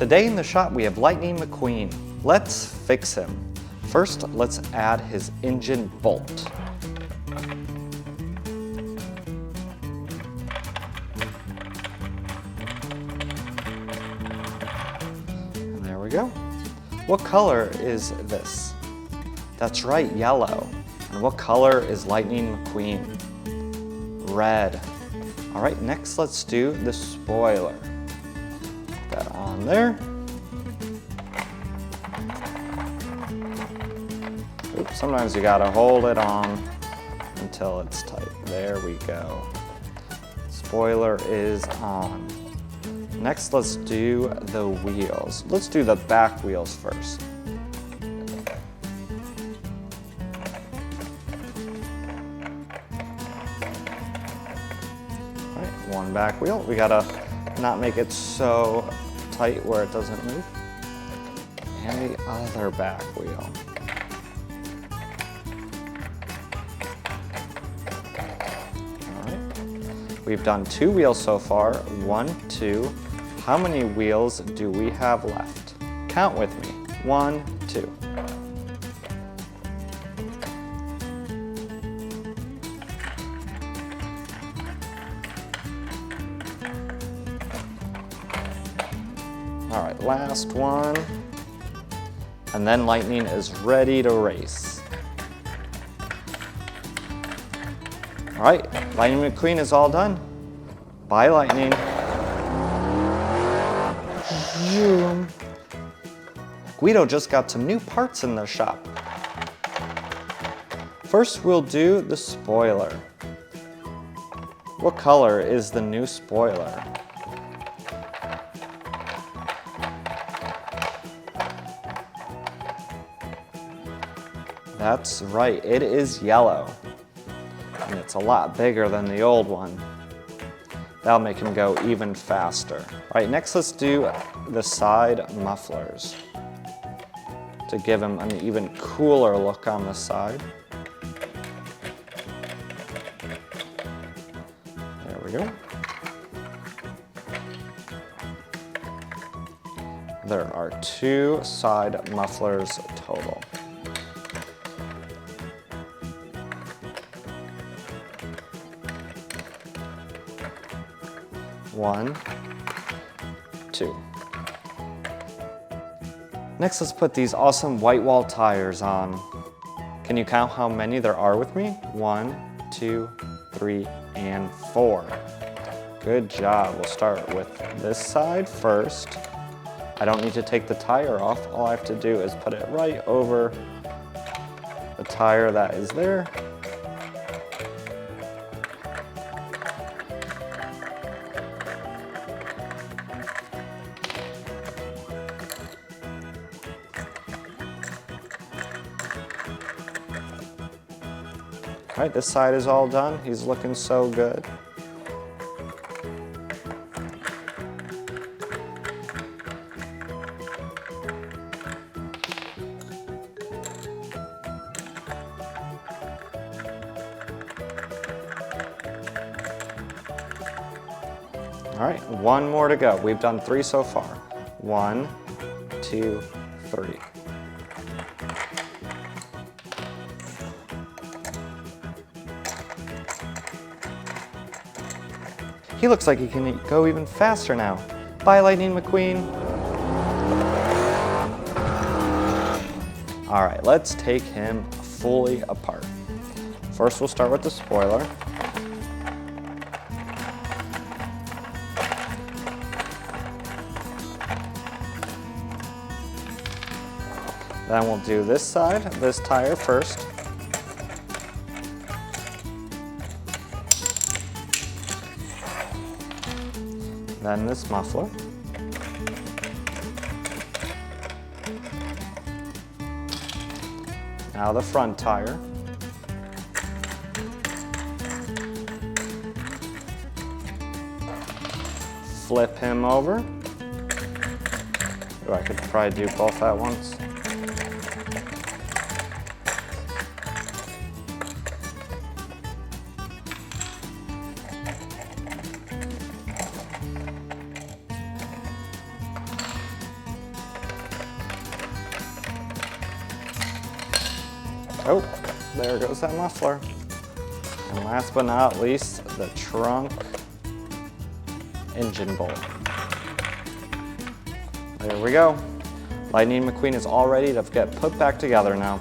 Today in the shop we have Lightning McQueen. Let's fix him. First, let's add his engine bolt. And there we go. What color is this? That's right, yellow. And what color is Lightning McQueen? Red. All right, next let's do the spoiler. Put that on there. Oops, sometimes you gotta hold it on until it's tight. There we go. Spoiler is on. Next, let's do the wheels. Let's do the back wheels first. All right, one back wheel. We gotta not make it so tight where it doesn't move. And the other back wheel. We've done 2 wheels so far, 1, 2. How many wheels do we have left? Count with me, 1, 2. All right, last one. And then Lightning is ready to race. All right, Lightning McQueen is all done. Bye, Lightning. Zoom. Guido just got some new parts in the shop. First, we'll do the spoiler. What color is the new spoiler? That's right, it is yellow. And it's a lot bigger than the old one. That'll make him go even faster. All right, next let's do the side mufflers to give him an even cooler look on the side. There we go. There are 2 side mufflers total. One, 2. Next, let's put these awesome white wall tires on. Can you count how many there are with me? 1, 2, 3, and 4. Good job. We'll start with this side first. I don't need to take the tire off. All I have to do is put it right over the tire that is there. All right, this side is all done. He's looking so good. All right, 1 more to go. We've done 3 so far. 1, 2, 3. He looks like he can go even faster now. Bye, Lightning McQueen. All right, let's take him fully apart. First, we'll start with the spoiler. Then we'll do this side, this tire first. Then this muffler. Now the front tire. Flip him over. Ooh, I could probably do both at once. Oh, there goes that muffler. And last but not least, the trunk engine bolt. There we go. Lightning McQueen is all ready to get put back together now.